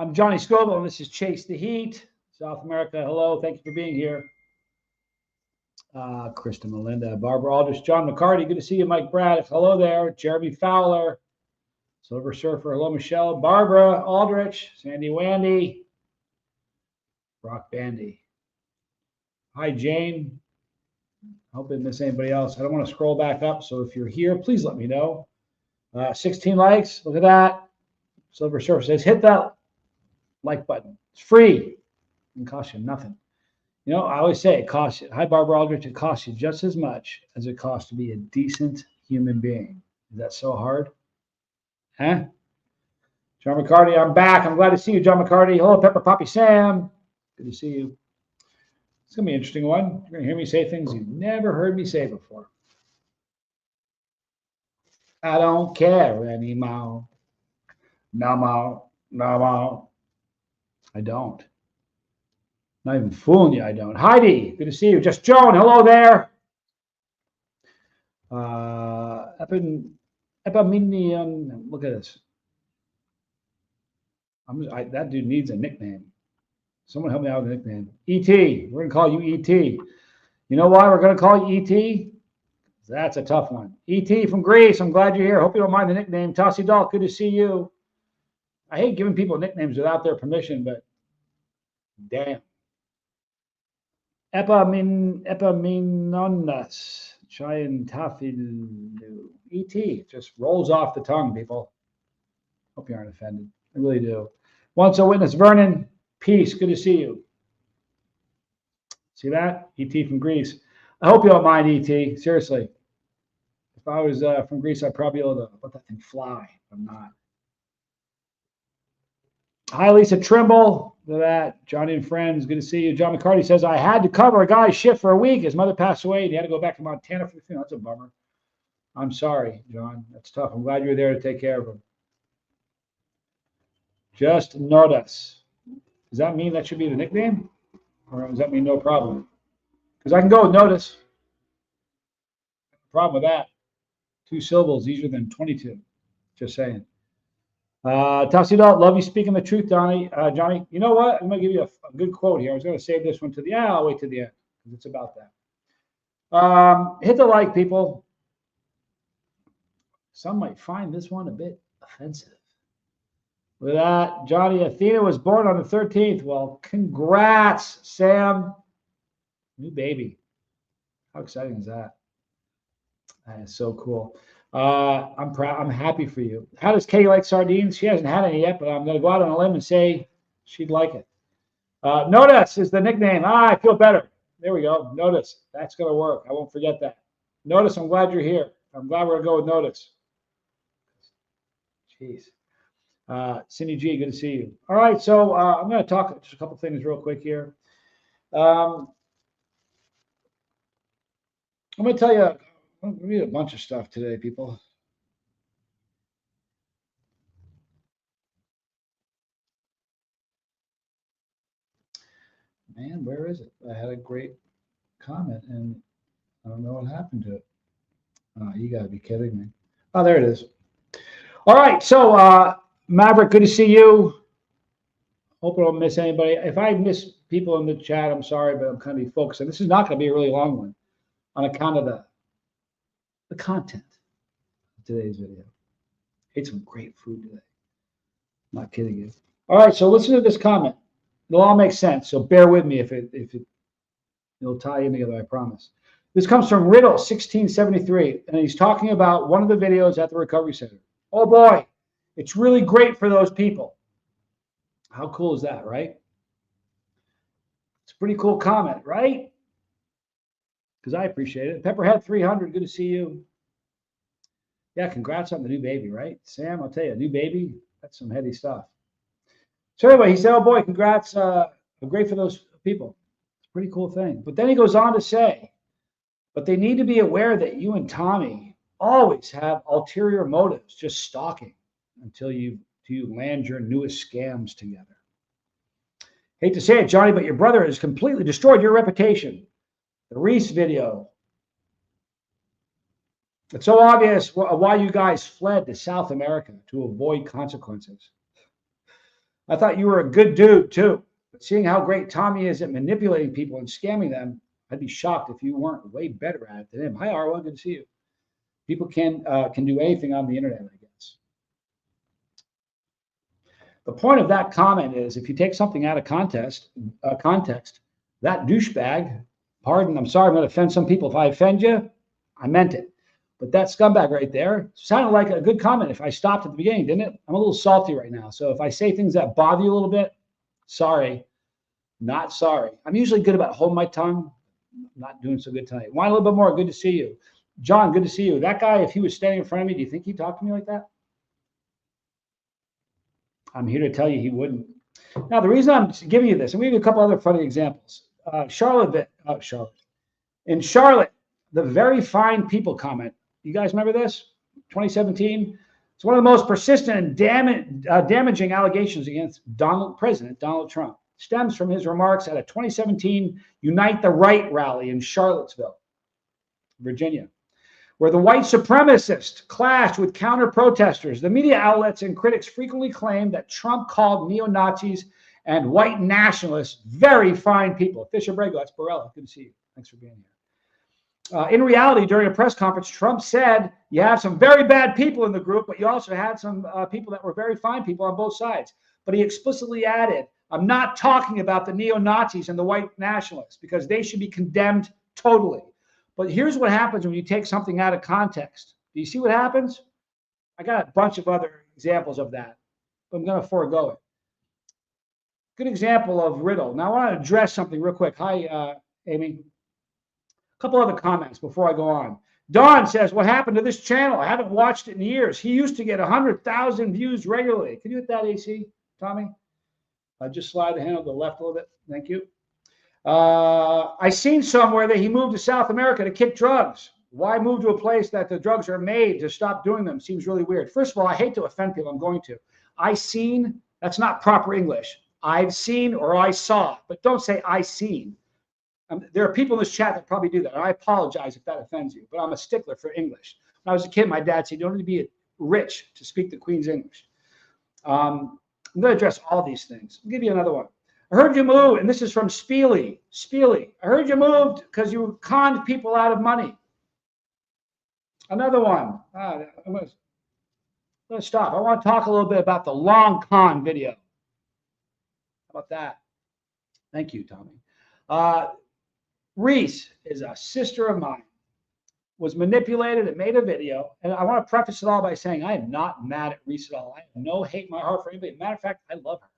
I'm Johnny Scoville, and this is Chase the Heat. South America, hello. Thank you for being here. Krista Melinda, Barbara Aldrich, John McCarty, good to see you. Mike Braddock, hello there. Jeremy Fowler, Silver Surfer, hello. Michelle, Barbara Aldrich, Sandy Wandy, Rock Bandy. Hi, Jane. I hope I didn't miss anybody else. I don't want to scroll back up, so if you're here, please let me know. 16 likes, look at that. Silver Surfer says, hit that like button. It's free. It costs you nothing. You know, I always say it costs you. Hi, Barbara Aldrich. It costs you just as much as it costs to be a decent human being. Is that so hard? Huh? John McCarty, I'm back. I'm glad to see you, John McCarty. Hello, Pepper Poppy Sam. Good to see you. It's going to be an interesting one. You're going to hear me say things you've never heard me say before. I don't care anymore. No more. No more. I don't. Not even fooling you, I don't. Heidi, good to see you. Just Joan, hello there. Epimenion, look at this. That dude needs a nickname. Someone help me out with a nickname. E.T., we're going to call you E.T. You know why we're going to call you E.T.? That's a tough one. E.T. from Greece, I'm glad you're here. Hope you don't mind the nickname. Tossie Doll, good to see you. I hate giving people nicknames without their permission, but damn. Epaminondas, Chiantafilu. E.T. just rolls off the tongue, people. Hope you aren't offended. I really do. Once a witness, Vernon, peace. Good to see you. See that? E.T. from Greece. I hope you don't mind, E.T. Seriously. If I was from Greece, I'd probably be able to let that thing fly. I'm not. Hi, Lisa Trimble. Look at that. Johnny and friends. Good to see you. John McCarty says, I had to cover a guy's shift for a week. His mother passed away, and he had to go back to Montana for the funeral. That's a bummer. I'm sorry, John. That's tough. I'm glad you were there to take care of him. Just notice. Does that mean that should be the nickname? Or does that mean no problem? Because I can go with notice. No problem with that. 2 syllables easier than 22. Just saying. Tossie Dalt, love you speaking the truth, Johnny. Johnny, you know what? I'm going to give you a good quote here. I was going to save this one to the end. I'll wait to the end because it's about that. Hit the like, people. Some might find this one a bit offensive. With that, Johnny, Athena was born on the 13th. Well, congrats, Sam. New baby. How exciting is that? That is so cool. I'm proud. I'm happy for you. How does Katie like sardines? She hasn't had any yet, but I'm going to go out on a limb and say she'd like it. Notice is the nickname. I feel better. There we go. Notice. That's going to work. I won't forget that. Notice, I'm glad you're here. I'm glad we're going to go with Notice. Jeez. Cindy G, good to see you. All right, so I'm going to talk just a couple things real quick here. I'm going to tell you, I'm going to read a bunch of stuff today, people. Man, where is it? I had a great comment, and I don't know what happened to it. Oh, you got to be kidding me. Oh, there it is. All right, so Maverick, good to see you. Hope I don't miss anybody. If I miss people in the chat, I'm sorry, but I'm going to be focused. And this is not going to be a really long one on account of the content of today's video. Ate some great food today. I'm not kidding you. All right, so listen to this comment. It'll all make sense, so bear with me if it'll tie in together, I promise. This comes from Riddle 1673, and he's talking about one of the videos at the Recovery Center. Oh boy, it's really great for those people. How cool is that, right? It's a pretty cool comment, right? Because I appreciate it. Pepperhead 300, good to see you. Yeah, congrats on the new baby, right? Sam, I'll tell you, a new baby, that's some heavy stuff. So anyway, he said, oh boy, congrats. Great for those people. It's a pretty cool thing. But then he goes on to say, but they need to be aware that you and Tommy always have ulterior motives, just stalking until you land your newest scams together. Hate to say it, Johnny, but your brother has completely destroyed your reputation. The Reese video. It's so obvious why you guys fled to South America to avoid consequences. I thought you were a good dude too. But seeing how great Tommy is at manipulating people and scamming them, I'd be shocked if you weren't way better at it than him. Hi, Arwa. Good to see you. People can do anything on the internet, I guess. The point of that comment is if you take something out of context, that douchebag, pardon, I'm sorry, I'm going to offend some people. If I offend you, I meant it. But that scumbag right there sounded like a good comment if I stopped at the beginning, didn't it? I'm a little salty right now. So if I say things that bother you a little bit, sorry, not sorry. I'm usually good about holding my tongue. I'm not doing so good tonight. Want a little bit more? Good to see you. John, good to see you. That guy, if he was standing in front of me, do you think he'd talk to me like that? I'm here to tell you he wouldn't. Now, the reason I'm giving you this, and we have a couple other funny examples. Charlotte. In Charlotte, the very fine people comment. You guys remember this? 2017. It's one of the most persistent and damaging allegations against President Donald Trump. Stems from his remarks at a 2017 Unite the Right rally in Charlottesville, Virginia, where the white supremacists clashed with counter-protesters. The media outlets and critics frequently claimed that Trump called neo-Nazis and white nationalists very fine people. Fisher Brago, that's Barella. Good to see you. Thanks for being here. In reality, during a press conference, Trump said, you have some very bad people in the group, but you also had some people that were very fine people on both sides. But he explicitly added, I'm not talking about the neo-Nazis and the white nationalists because they should be condemned totally. But here's what happens when you take something out of context. Do you see what happens? I got a bunch of other examples of that, but I'm going to forego it. Good example of riddle. Now, I want to address something real quick. Hi, Amy. A couple other comments before I go on. Don says, what happened to this channel? I haven't watched it in years. He used to get 100,000 views regularly. Can you hit that, AC, Tommy? Just slide the handle to the left a little bit. Thank you. I seen somewhere that he moved to South America to kick drugs. Why move to a place that the drugs are made to stop doing them? Seems really weird. First of all, I hate to offend people. I'm going to. I seen, that's not proper English. I've seen or I saw, but don't say I seen. There are people in this chat that probably do that. And I apologize if that offends you, but I'm a stickler for English. When I was a kid, my dad said, you don't need to be rich to speak the Queen's English. I'm going to address all these things. I'll give you another one. I heard you moved, and this is from Speely. I heard you moved because you conned people out of money. Another one. I'm going to stop. I want to talk a little bit about the long con video. How about that? Thank you, Tommy. Reese is a sister of mine, was manipulated and made a video. And I want to preface it all by saying I am not mad at Reese at all. I have no hate in my heart for anybody. Matter of fact, I love her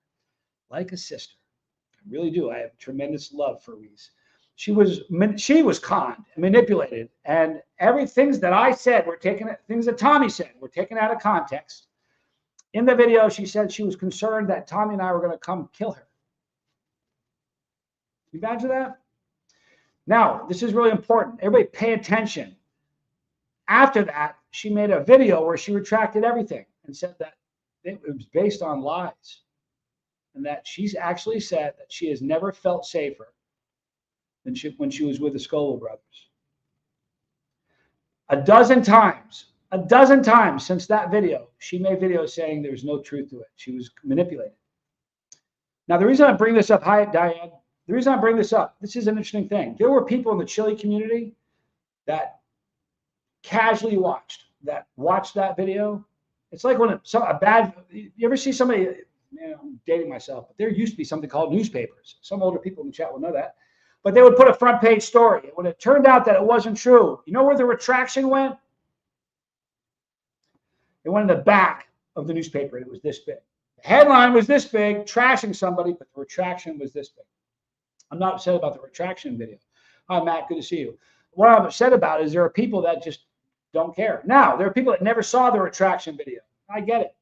like a sister. I really do. I have tremendous love for Reese. She was conned and manipulated. And things that I said were taken, things that Tommy said were taken out of context. In the video, she said she was concerned that Tommy and I were going to come kill her. Can you imagine that? Now, this is really important. Everybody pay attention. After that, she made a video where she retracted everything and said that it was based on lies. And that she's actually said that she has never felt safer than when she was with the Scoville brothers. A dozen times since that video, she made videos saying there was no truth to it. She was manipulated. Now, the reason I bring this up, hi, Diane. The reason I bring this up, this is an interesting thing. There were people in the Chile community that casually watched that video. It's like when you ever see somebody, I'm dating myself, but there used to be something called newspapers. Some older people in the chat will know that. But they would put a front page story. And when it turned out that it wasn't true, you know where the retraction went? It went in the back of the newspaper. It was this big. The headline was this big, trashing somebody, but the retraction was this big. I'm not upset about the retraction video. Hi, Matt. Good to see you. What I'm upset about is there are people that just don't care. Now, there are people that never saw the retraction video. I get it.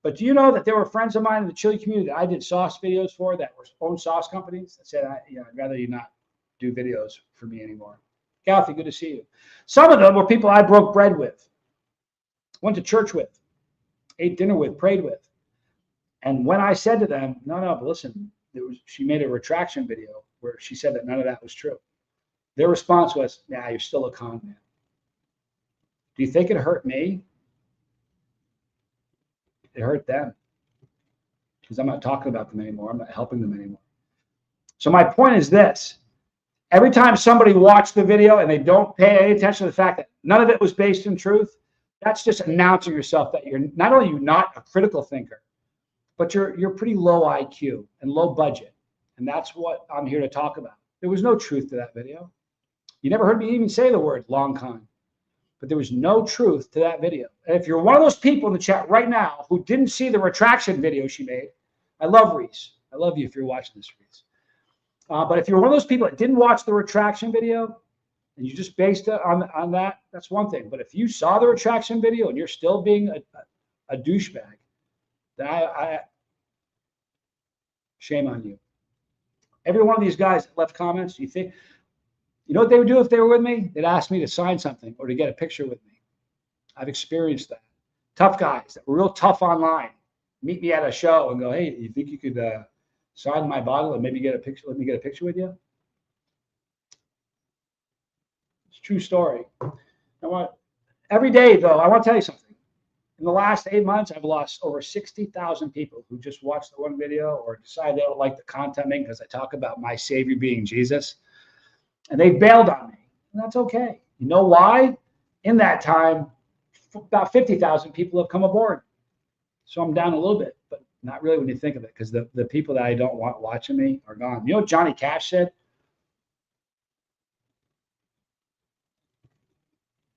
But do you know that there were friends of mine in the Chile community that I did sauce videos for that were own sauce companies that said, I'd rather you not do videos for me anymore. Kathy, good to see you. Some of them were people I broke bread with, went to church with, ate dinner with, prayed with. And when I said to them, no, but listen, she made a retraction video where she said that none of that was true. Their response was, nah, you're still a con man. Do you think it hurt me? It hurt them. because I'm not talking about them anymore. I'm not helping them anymore. So my point is this. Every time somebody watched the video and they don't pay any attention to the fact that none of it was based in truth, that's just announcing yourself that you're not only not a critical thinker, but you're pretty low IQ and low budget. And that's what I'm here to talk about. There was no truth to that video. You never heard me even say the word long con, but there was no truth to that video. And if you're one of those people in the chat right now who didn't see the retraction video she made, I love Reese. I love you if you're watching this, Reese. But if you're one of those people that didn't watch the retraction video and you just based it on that, that's one thing. But if you saw the retraction video and you're still being a douchebag, then I shame on you. Every one of these guys that left comments, you know what they would do if they were with me? They'd ask me to sign something or to get a picture with me. I've experienced that. Tough guys that were real tough online meet me at a show and go, hey, you think you could sign my bottle and maybe get a picture? Let me get a picture with you. It's a true story. Every day, though, I want to tell you something. In the last 8 months, I've lost over 60,000 people who just watched the one video or decide they don't like the content because I talk about my Savior being Jesus. And they bailed on me. And that's okay. You know why? In that time, about 50,000 people have come aboard. So I'm down a little bit, but not really when you think of it, because the people that I don't want watching me are gone. You know what Johnny Cash said?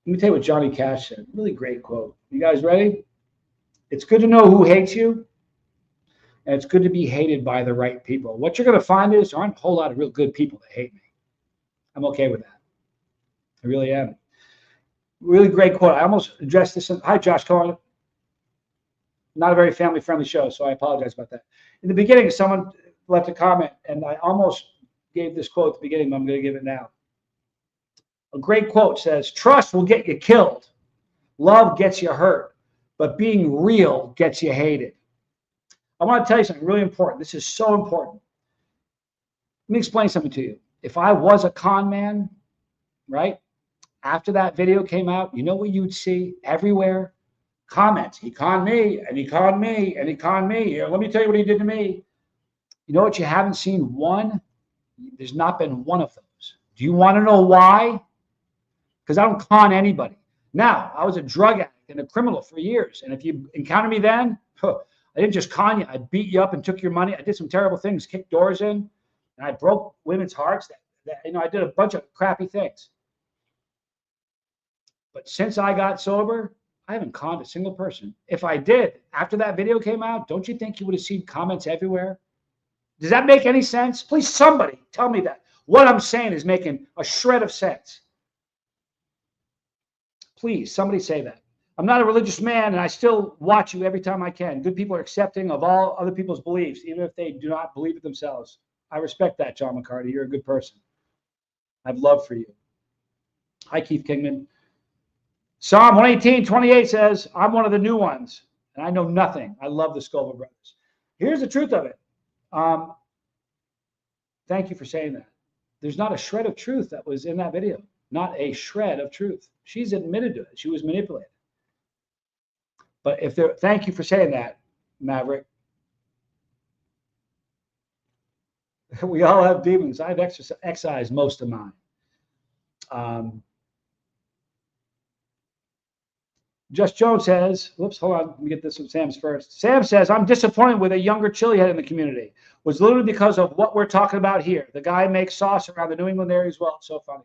Let me tell you what Johnny Cash said. Really great quote. You guys ready? It's good to know who hates you, and it's good to be hated by the right people. What you're going to find is there aren't a whole lot of real good people that hate me. I'm okay with that. I really am. Really great quote. I almost addressed this. Hi, Josh Cohen. Not a very family-friendly show, so I apologize about that. In the beginning, someone left a comment, and I almost gave this quote at the beginning, but I'm going to give it now. A great quote says, trust will get you killed. Love gets you hurt, but being real gets you hated. I want to tell you something really important. This is so important. Let me explain something to you. If I was a con man, right, after that video came out, you know what you'd see everywhere? Comments. He conned me, and he conned me, and he conned me. Here, let me tell you what he did to me. You know what you haven't seen? One. There's not been one of those. Do you want to know why? Because I don't con anybody. Now, I was a drug addict and a criminal for years. And if you encounter me then, I didn't just con you. I beat you up and took your money. I did some terrible things, kicked doors in, and I broke women's hearts. I did a bunch of crappy things. But since I got sober, I haven't conned a single person. If I did, after that video came out, don't you think you would have seen comments everywhere? Does that make any sense? Please, somebody tell me that. What I'm saying is making a shred of sense. Please, somebody say that. I'm not a religious man, and I still watch you every time I can. Good people are accepting of all other people's beliefs, even if they do not believe it themselves. I respect that, John McCarty. You're a good person. I have love for you. Hi, Keith Kingman. Psalm 118:28 says, I'm one of the new ones, and I know nothing. I love the Scoville brothers. Here's the truth of it. Thank you for saying that. There's not a shred of truth that was in that video. Not a shred of truth. She's admitted to it. She was manipulated. But thank you for saying that, Maverick. We all have demons. I've excised most of mine. Just Jones says, whoops, hold on. Let me get this from Sam's first. Sam says, I'm disappointed with a younger chili head in the community. Was literally because of what we're talking about here. The guy makes sauce around the New England area as well. It's so funny.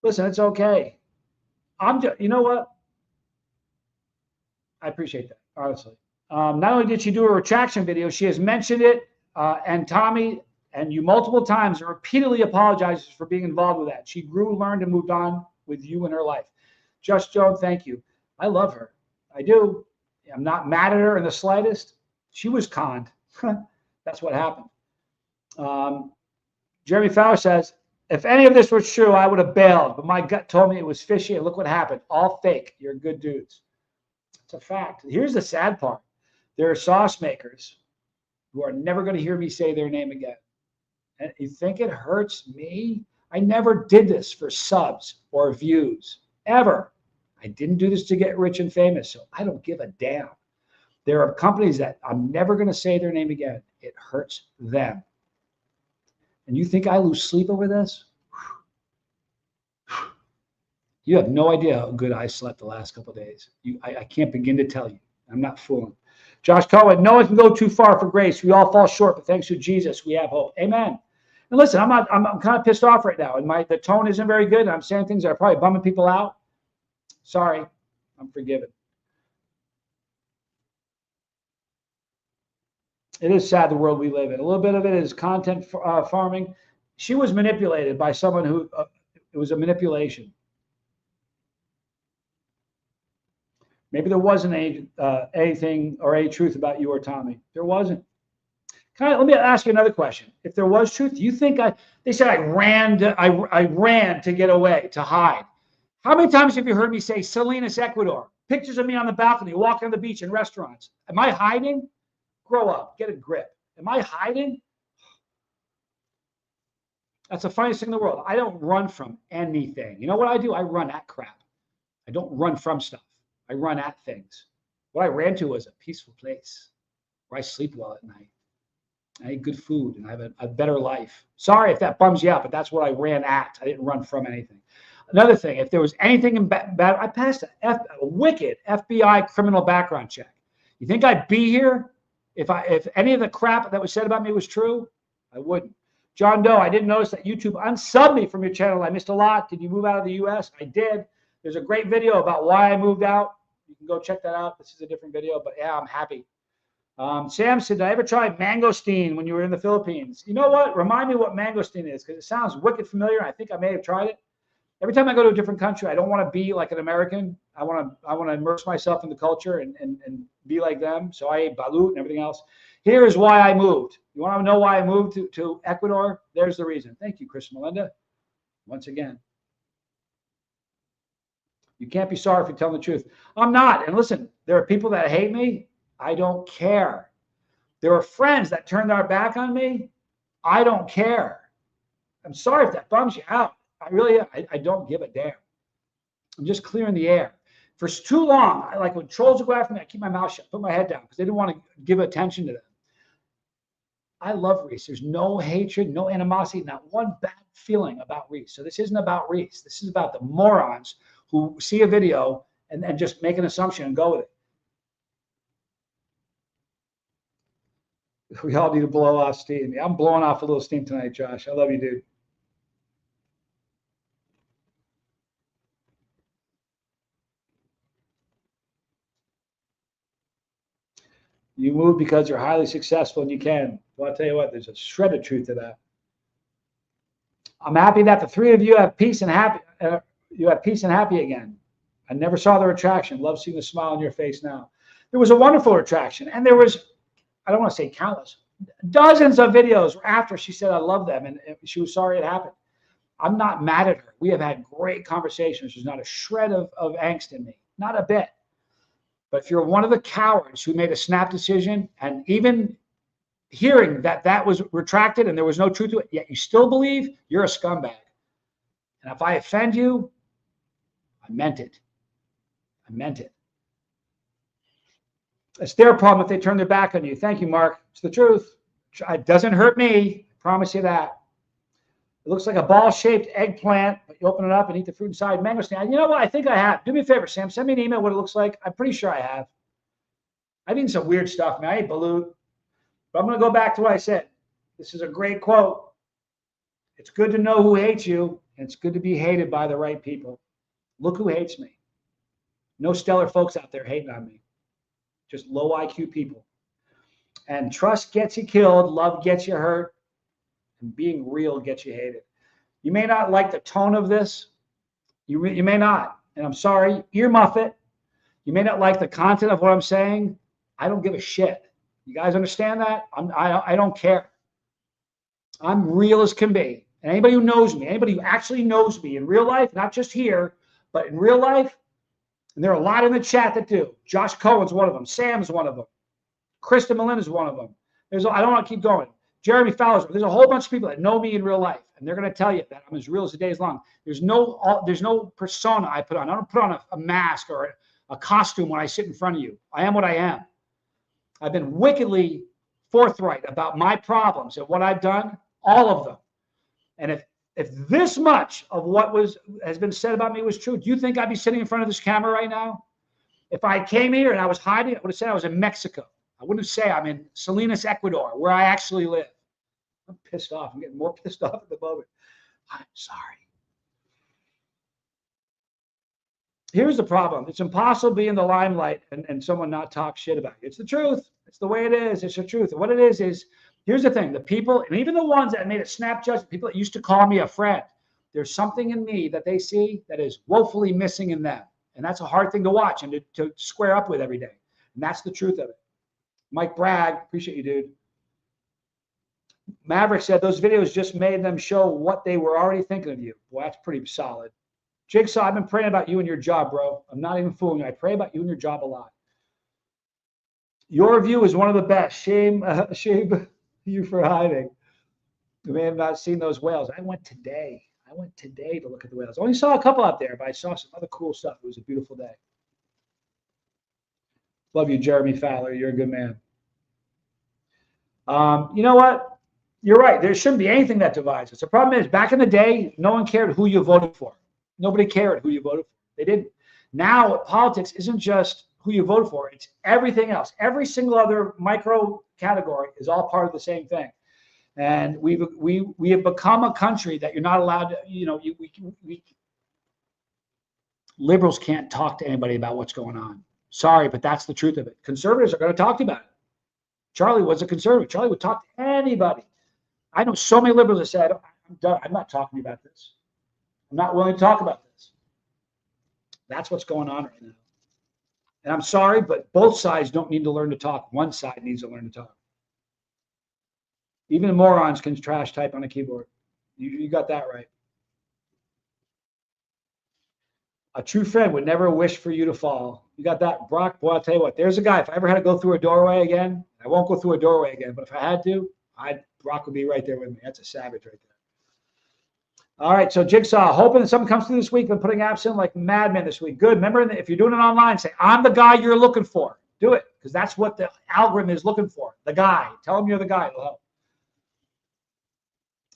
Listen, it's okay. You know what? I appreciate that, honestly. Not only did she do a retraction video, she has mentioned it, and Tommy and you multiple times repeatedly apologizes for being involved with that. She grew, learned, and moved on with you in her life. Just Joan, thank you. I love her. I do. I'm not mad at her in the slightest. She was conned. That's what happened. Jeremy Fowler says, if any of this was true, I would have bailed, but my gut told me it was fishy, and look what happened. All fake. You're good dudes. It's a fact. Here's the sad part. There are sauce makers who are never going to hear me say their name again. And you think it hurts me? I never did this for subs or views, ever. I didn't do this to get rich and famous, so I don't give a damn. There are companies that I'm never going to say their name again. It hurts them. And you think I lose sleep over this? You have no idea how good I slept the last couple of days. I can't begin to tell you. I'm not fooling. Josh Cohen, no one can go too far for grace. We all fall short, but thanks to Jesus, we have hope. Amen. And listen, I'm kind of pissed off right now, and the tone isn't very good. And I'm saying things that are probably bumming people out. Sorry, I'm forgiven. It is sad the world we live in. A little bit of it is content farming. She was manipulated by someone who it was a manipulation. Maybe there wasn't anything or any truth about you or Tommy. There wasn't. Let me ask you another question. If there was truth, do you think they said I ran to get away, to hide. How many times have you heard me say Salinas, Ecuador? Pictures of me on the balcony, walking on the beach in restaurants. Am I hiding? Grow up, get a grip. Am I hiding? That's the funniest thing in the world. I don't run from anything. You know what I do? I run at crap. I don't run from stuff. I run at things. What I ran to was a peaceful place where I sleep well at night. I eat good food and I have a better life. Sorry if that bums you out, but that's what I ran at. I didn't run from anything. Another thing, if there was anything bad, I passed a wicked FBI criminal background check. You think I'd be here if any of the crap that was said about me was true? I wouldn't. John Doe, I didn't notice that YouTube unsubbed me from your channel. I missed a lot. Did you move out of the U.S.? I did. There's a great video about why I moved out. You can go check that out. This is a different video, but yeah, I'm happy. Sam said, did I ever try mangosteen when you were in the Philippines? You know what? Remind me what mangosteen is, because it sounds wicked familiar. I think I may have tried it. Every time I go to a different country, I don't want to be like an American. I want to immerse myself in the culture and be like them. So I ate balut and everything else. Here is why I moved. You want to know why I moved to Ecuador? There's the reason. Thank you, Chris Melinda. Once again. You can't be sorry for telling the truth. I'm not. And listen, there are people that hate me. I don't care. There are friends that turned their back on me. I don't care. I'm sorry if that bums you out. I don't give a damn. I'm just clearing the air. For too long, like when trolls would go after me, I keep my mouth shut, put my head down because they didn't want to give attention to them. I love Reese. There's no hatred, no animosity, not one bad feeling about Reese. So this isn't about Reese. This is about the morons who see a video and just make an assumption and go with it. We all need to blow off steam. I'm blowing off a little steam tonight, Josh. I love you, dude. You move because you're highly successful and you can. Well, I'll tell you what, there's a shred of truth to that. I'm happy that the three of you have peace and happy. You have peace and happy again. I never saw the retraction. Love seeing the smile on your face now. There was a wonderful retraction, and there was, I don't want to say countless, dozens of videos after she said I love them and she was sorry it happened. I'm not mad at her. We have had great conversations. There's not a shred of angst in me, not a bit. But if you're one of the cowards who made a snap decision and even hearing that was retracted and there was no truth to it, yet you still believe, you're a scumbag. And if I offend you, I meant it. I meant it. It's their problem if they turn their back on you. Thank you, Mark. It's the truth. It doesn't hurt me. I promise you that. It looks like a ball-shaped eggplant, but you open it up and eat the fruit inside. Mangosteen. You know what? I think I have. Do me a favor, Sam. Send me an email what it looks like. I'm pretty sure I have. I've eaten some weird stuff, man. I ate balut. But I'm going to go back to what I said. This is a great quote. It's good to know who hates you, and it's good to be hated by the right people. Look who hates me. No stellar folks out there hating on me. Just low IQ people. And trust gets you killed. Love gets you hurt. And being real gets you hated. You may not like the tone of this. You may not. And I'm sorry. Earmuff it. You may not like the content of what I'm saying. I don't give a shit. You guys understand that? I don't care. I'm real as can be. And anybody who knows me, anybody who actually knows me in real life, not just here, but in real life, and there are a lot in the chat that do. Josh Cohen's one of them. Sam's one of them. Krista Melinda's one of them. I don't want to keep going. Jeremy Fowler's. There's a whole bunch of people that know me in real life, and they're going to tell you that I'm as real as the day is long. There's no persona I put on. I don't put on a mask or a costume when I sit in front of you. I am what I am. I've been wickedly forthright about my problems and what I've done, all of them. And if this much of what has been said about me was true, do you think I'd be sitting in front of this camera right now? If I came here and I was hiding, I would have said I was in Mexico. I wouldn't say I'm in Salinas, Ecuador, where I actually live. I'm pissed off. I'm getting more pissed off at the moment. I'm sorry. Here's the problem. It's impossible to be in the limelight and someone not talk shit about you. It's the truth. It's the way it is. It's the truth. And what it is, here's the thing. The people, and even the ones that made a snap judgment, people that used to call me a friend, there's something in me that they see that is woefully missing in them. And that's a hard thing to watch and to square up with every day. And that's the truth of it. Mike Bragg, appreciate you, dude. Maverick said those videos just made them show what they were already thinking of you. Well, that's pretty solid. Jigsaw, I've been praying about you and your job, bro. I'm not even fooling you. I pray about you and your job a lot. Your view is one of the best. Shame you for hiding. You may have not seen those whales. I went today to look at the whales. I only saw a couple out there, but I saw some other cool stuff. It was a beautiful day. Love you, Jeremy Fowler. You're a good man. You know what? You're right. There shouldn't be anything that divides us. The problem is, back in the day, no one cared who you voted for. Nobody cared who you voted for. They didn't. Now, politics isn't just who you voted for. It's everything else. Every single other micro category is all part of the same thing. And we have become a country that you're not allowed to, liberals can't talk to anybody about what's going on. Sorry, but that's the truth of it. Conservatives are going to talk to you about it. Charlie was a conservative. Charlie would talk to anybody. I know so many liberals that said, I'm done. I'm not talking about this. I'm not willing to talk about this. That's what's going on right now. And I'm sorry, but both sides don't need to learn to talk. One side needs to learn to talk. Even morons can trash type on a keyboard. You got that right. A true friend would never wish for you to fall. You got that, Brock? Boy, I'll tell you what, there's a guy, if I ever had to go through a doorway again, I won't go through a doorway again, but if I had to, Brock would be right there with me. That's a savage right there. All right, so Jigsaw, hoping that something comes through this week. Been putting apps in like madmen this week. Good. Remember, if you're doing it online, say, I'm the guy you're looking for. Do it, because that's what the algorithm is looking for. The guy. Tell them you're the guy. It'll help.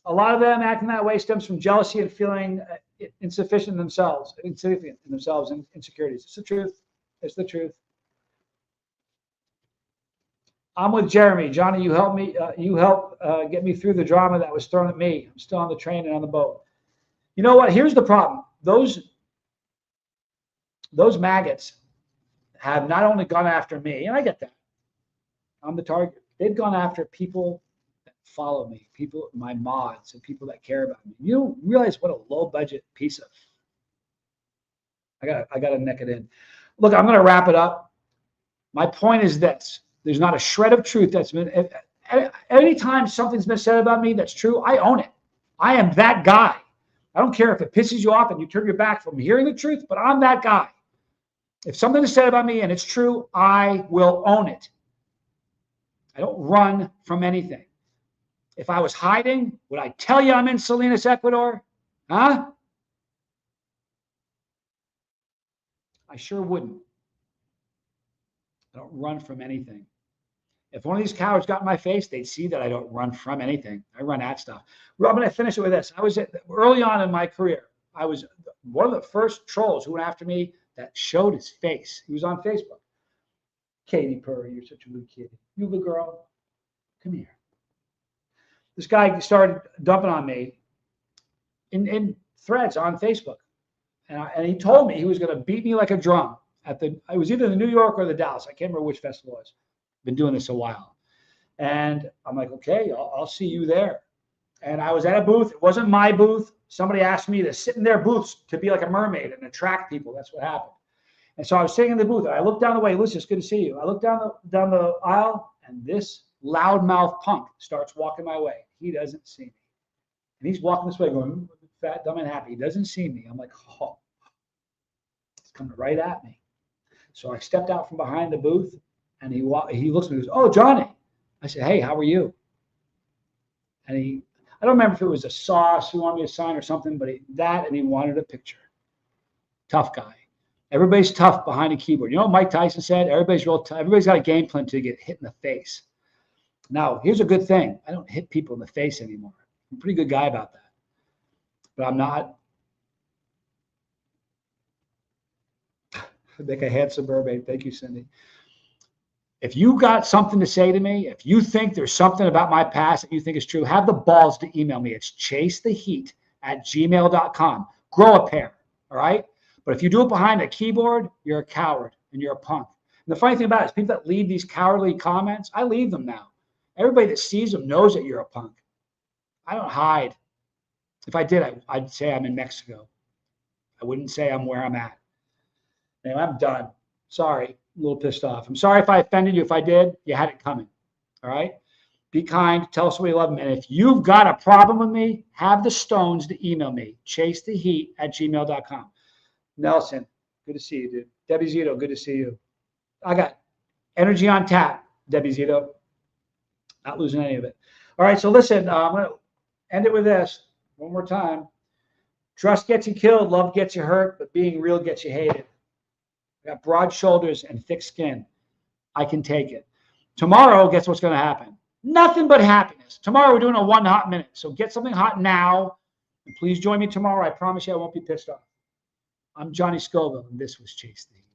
A lot of them acting that way stems from jealousy and feeling insufficient in themselves, insignificant in themselves, and insecurities. It's the truth. It's the truth. I'm with Jeremy. Johnny, you helped me. You helped get me through the drama that was thrown at me. I'm still on the train and on the boat. You know what? Here's the problem. Those maggots have not only gone after me, and I get that. I'm the target. They've gone after people that follow me, people, my mods, and people that care about me. You don't realize what a low budget piece of. I got to neck it in. Look, I'm going to wrap it up. My point is this. There's not a shred of truth that's been. Anytime something's been said about me that's true, I own it. I am that guy. I don't care if it pisses you off and you turn your back from hearing the truth, but I'm that guy. If something is said about me and it's true, I will own it. I don't run from anything. If I was hiding, would I tell you I'm in Salinas, Ecuador? Huh? I sure wouldn't. I don't run from anything. If one of these cowards got in my face, they'd see that I don't run from anything. I run at stuff. I'm going to finish it with this. I was early on in my career. I was one of the first trolls who went after me that showed his face. He was on Facebook. Katie Purry, you're such a good kid. You good girl. Come here. This guy started dumping on me in threads on Facebook. And he told me he was going to beat me like a drum. It was either the New York or the Dallas. I can't remember which festival it was. Been doing this a while. And I'm like, okay, I'll see you there. And I was at a booth. It wasn't my booth. Somebody asked me to sit in their booths to be like a mermaid and attract people. That's what happened. And so I was sitting in the booth. And I looked down the way. Listen, it's good to see you. I looked down the aisle, and this loudmouth punk starts walking my way. He doesn't see me. And he's walking this way going, fat, dumb, and happy. He doesn't see me. I'm like, oh, it's coming right at me. So I stepped out from behind the booth. And he looks at me and goes, oh, Johnny. I said, hey, how are you? And I don't remember if it was a sauce he wanted me to sign or something, but he wanted a picture. Tough guy. Everybody's tough behind a keyboard. You know what Mike Tyson said? Everybody's real tough. Everybody's got a game plan to get hit in the face. Now, here's a good thing. I don't hit people in the face anymore. I'm a pretty good guy about that. But I'm not. I think I had suburban. Thank you, Cindy. If you got something to say to me, if you think there's something about my past that you think is true, have the balls to email me. It's chasetheheat@gmail.com. Grow a pair, all right? But if you do it behind a keyboard, you're a coward and you're a punk. And the funny thing about it is people that leave these cowardly comments, I leave them now. Everybody that sees them knows that you're a punk. I don't hide. If I did, I'd say I'm in Mexico. I wouldn't say I'm where I'm at. Anyway, I'm done. Sorry, a little pissed off. I'm sorry if I offended you. If I did, you had it coming. All right? Be kind. Tell us we love them. And if you've got a problem with me, have the stones to email me. chasetheheat@gmail.com. Nelson, good to see you, dude. Debbie Zito, good to see you. I got energy on tap, Debbie Zito. Not losing any of it. All right, so listen, I'm going to end it with this one more time. Trust gets you killed, love gets you hurt, but being real gets you hated. I got broad shoulders and thick skin. I can take it. Tomorrow, guess what's going to happen? Nothing but happiness. Tomorrow, we're doing a 1 hot minute. So get something hot now. And please join me tomorrow. I promise you I won't be pissed off. I'm Johnny Scoville, and this was Chase the Heat.